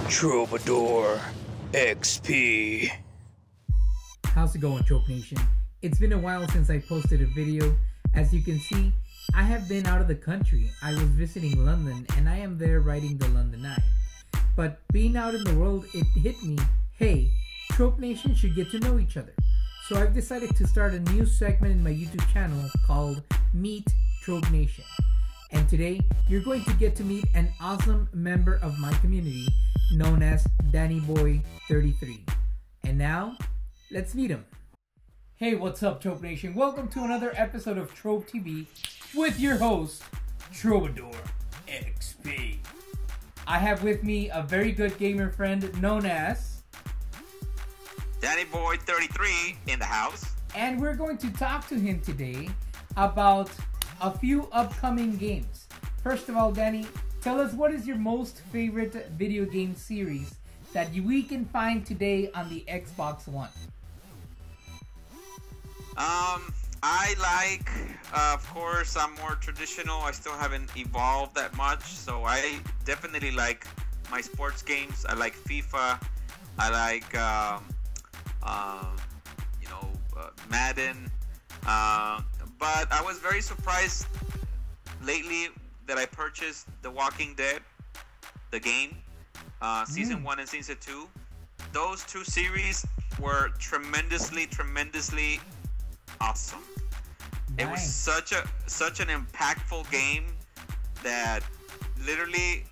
Troubadour XP. How's it going, TrobNation? It's been a while since I posted a video. As you can see, I have been out of the country. I was visiting London and I am there writing the London Eye. But being out in the world, it hit me, hey, TrobNation should get to know each other. So I've decided to start a new segment in my YouTube channel called Meet TrobNation. And today, you're going to get to meet an awesome member of my community known as Danyboy33. And now, let's meet him. Hey, what's up, TrobNation? Welcome to another episode of Trob TV with your host, Troubadour XP. I have with me a very good gamer friend known as Danyboy33 in the house. And we're going to talk to him today about a few upcoming games. First of all, Danny, tell us what is your most favorite video game series that we can find today on the Xbox One? I like, of course, I'm more traditional. I still haven't evolved that much, so I definitely like my sports games. I like FIFA. I like, Madden. But I was very surprised lately that I purchased The Walking Dead, the game, Season 1 and Season 2. Those two series were tremendously awesome. Nice. It was such an impactful game that literally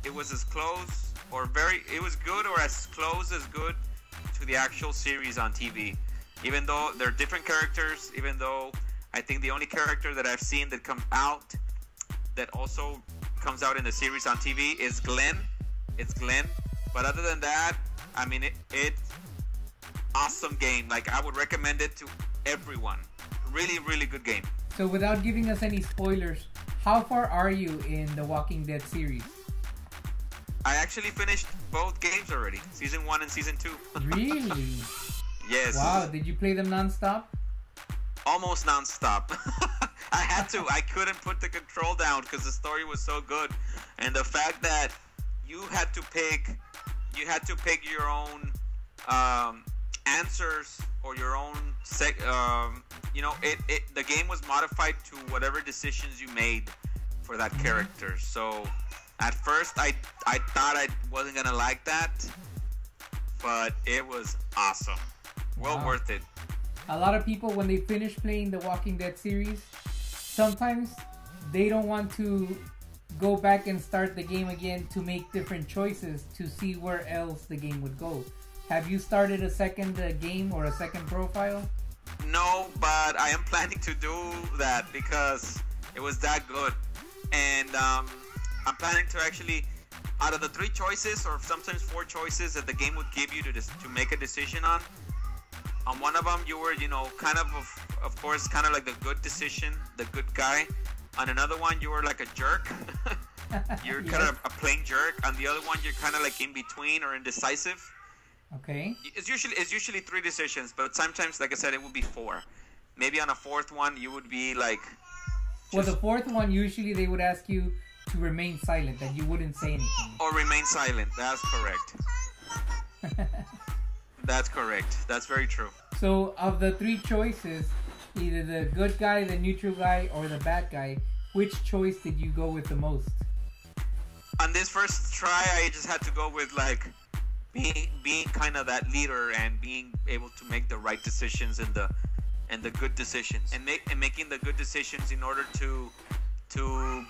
it was as close it was good or as close as good to the actual series on TV. Even though they're different characters, even though I think the only character that I've seen that comes out that also comes out in the series on TV is Glenn. It's Glenn. But other than that, I mean, it's awesome game. Like, I would recommend it to everyone. Really good game. So without giving us any spoilers, how far are you in the Walking Dead series? I actually finished both games already. Season 1 and Season 2. Really? Yes. Wow, did you play them non-stop? Almost non-stop. I had to. I couldn't put the control down because the story was so good. And the fact that you had to pick your own answers or your own the game was modified to whatever decisions you made for that character. So at first I thought I wasn't gonna like that, but it was awesome. Well worth it. A lot of people, when they finish playing the Walking Dead series, sometimes they don't want to go back and start the game again to make different choices to see where else the game would go. Have you started a second game or a second profile? No, but I am planning to do that because it was that good. And I'm planning to actually, out of the 3 choices or sometimes 4 choices that the game would give you to make a decision on one of them you were, kind of course, kind of like the good decision, the good guy. On another one, you were like a jerk. You're kind of a plain jerk. On the other one, you're kind of like in between or indecisive. Okay. It's usually 3 decisions, but sometimes, like I said, it would be 4. Maybe on a 4th one, you would be like. Well, the 4th one, usually they would ask you to remain silent, that you wouldn't say anything. Or remain silent. That's correct. That's correct. That's very true. So, of the 3 choices, either the good guy, the neutral guy, or the bad guy, which choice did you go with the most? On this first try, I just had to go with like being kind of that leader and being able to make the right decisions and the good decisions and making the good decisions in order to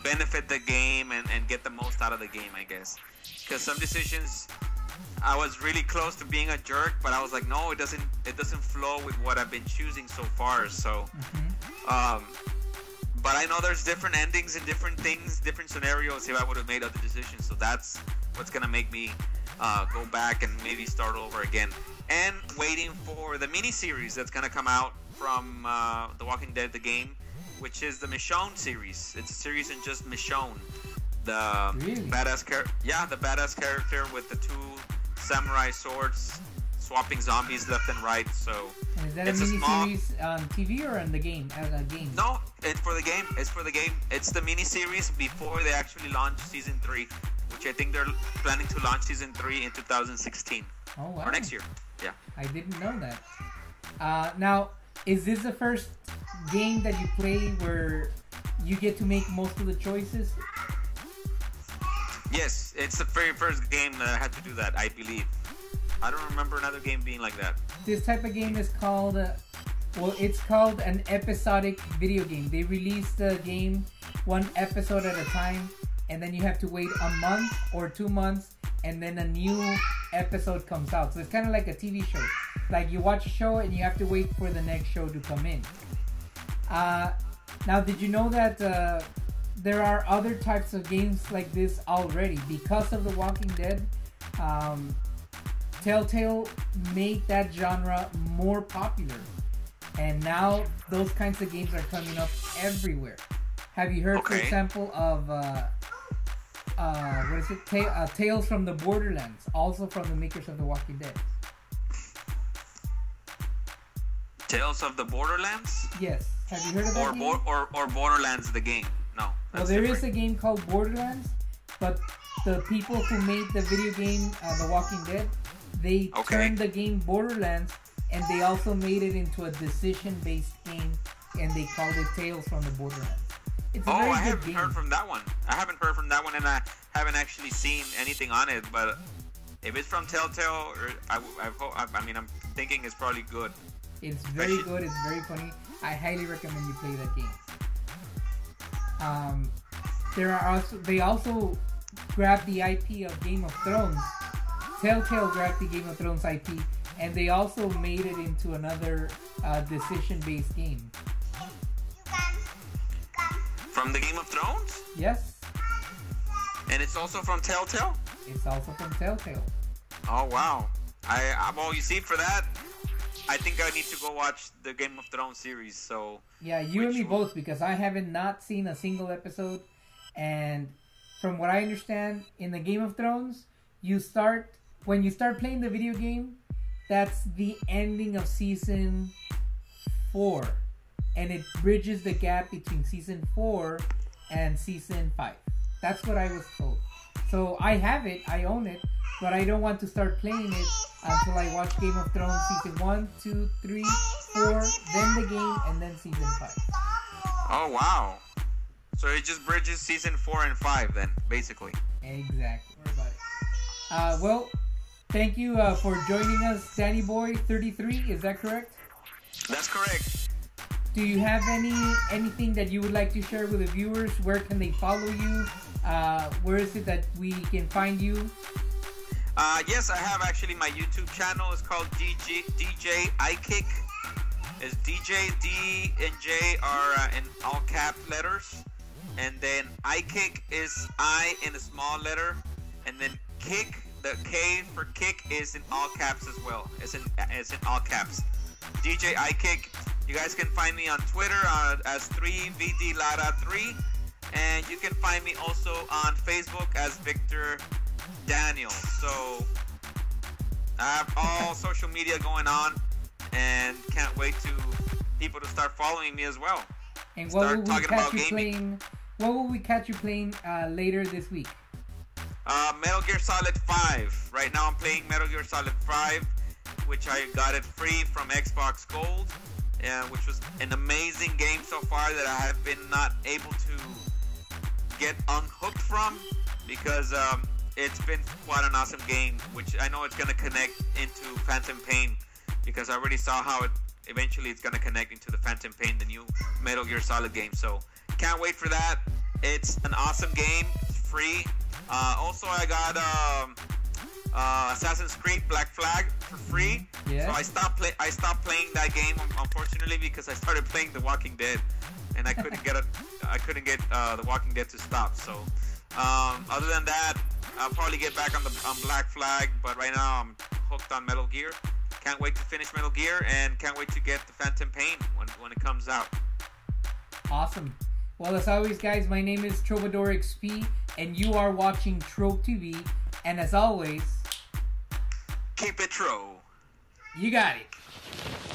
benefit the game and get the most out of the game, I guess. Because some decisions, I was really close to being a jerk, but I was like, no, it doesn't flow with what I've been choosing so far. So, but I know there's different endings and different things, different scenarios if I would have made other decisions. So that's what's gonna make me go back and maybe start over again. And waiting for the mini-series that's gonna come out from The Walking Dead, the game, which is the Michonne series. It's a series in just Michonne. The badass character with the 2 samurai swords swapping zombies left and right. So and is that it's a miniseries on TV or in the game? As a game? No, it's for the game. It's for the game. It's the miniseries before they actually launch season 3, which I think they're planning to launch season 3 in 2016. Oh wow! Or next year. Yeah. I didn't know that. Now, is this the first game that you play where you get to make most of the choices? Yes, it's the very first game that I had to do that, I believe. I don't remember another game being like that. This type of game is called, it's called an episodic video game. They release the game one episode at a time, and then you have to wait a month or 2 months, and then a new episode comes out. So it's kind of like a TV show. Like you watch a show and you have to wait for the next show to come in. Now, did you know that there are other types of games like this already? Because of The Walking Dead, Telltale made that genre more popular. And now those kinds of games are coming up everywhere. Have you heard, for example, of what is it? Tales from the Borderlands, also from the makers of The Walking Dead. Tales of the Borderlands? Yes. Have you heard of that game? Or Borderlands the game? No. Well, there is a game called Borderlands, but the people who made the video game The Walking Dead, they turned the game Borderlands, and they also made it into a decision-based game, and they called it Tales from the Borderlands. It's a very good game. I haven't heard from that one. And I haven't actually seen anything on it. But if it's from Telltale, I'm thinking it's probably good. It's very good. It's very funny. I highly recommend you play that game. They also grabbed the IP of Game of Thrones. Telltale grabbed the Game of Thrones IP, and they also made it into another decision-based game. From the Game of Thrones? Yes. And it's also from Telltale? It's also from Telltale. Oh, wow. Well, you see, for that, I think I need to go watch the Game of Thrones series. So yeah, you and me both, because I haven't not seen a single episode. And from what I understand, in the Game of Thrones, when you start playing the video game, that's the ending of season 4. And it bridges the gap between season 4 and season 5. That's what I was told. So I have it, I own it, but I don't want to start playing it until I watch Game of Thrones season 1, 2, 3, 4, then the game, and then season 5. Oh, wow. So it just bridges season 4 and 5 then, basically. Exactly. Well, thank you for joining us, Danyboy33, is that correct? That's correct. Do you have anything that you would like to share with the viewers? Where can they follow you? Where is it that we can find you? Yes, I have actually my YouTube channel. It's called DJ iKick. It's DJ, D, and J are in all cap letters. And then iKick is I in a small letter. And then kick, the K for kick is in all caps as well. It's in all caps. DJ iKick. You guys can find me on Twitter as 3VDLara3. And you can find me also on Facebook as Victor Daniel. So I have all social media going on, and can't wait to people to start following me as well. And what will we catch you playing? What will we catch you playing later this week? Metal Gear Solid 5. Right now I'm playing Metal Gear Solid 5, which I got it free from Xbox Gold, which was an amazing game so far that I have been not able to get unhooked from, because it's been quite an awesome game, which I know it's going to connect into Phantom Pain, because I already saw how eventually it's going to connect into the Phantom Pain, the new Metal Gear Solid game. So can't wait for that. It's an awesome game. It's free. Also, I got Assassin's Creed Black Flag for free. Yeah. So I stopped playing that game, unfortunately, because I started playing The Walking Dead, and I couldn't get The Walking Dead to stop. So other than that, I'll probably get back on Black Flag, but right now I'm hooked on Metal Gear. Can't wait to finish Metal Gear, and can't wait to get the Phantom Pain when it comes out. Awesome. Well, as always, guys, my name is Troubadour XP, and you are watching Trob TV. And as always, keep it Tro. You got it.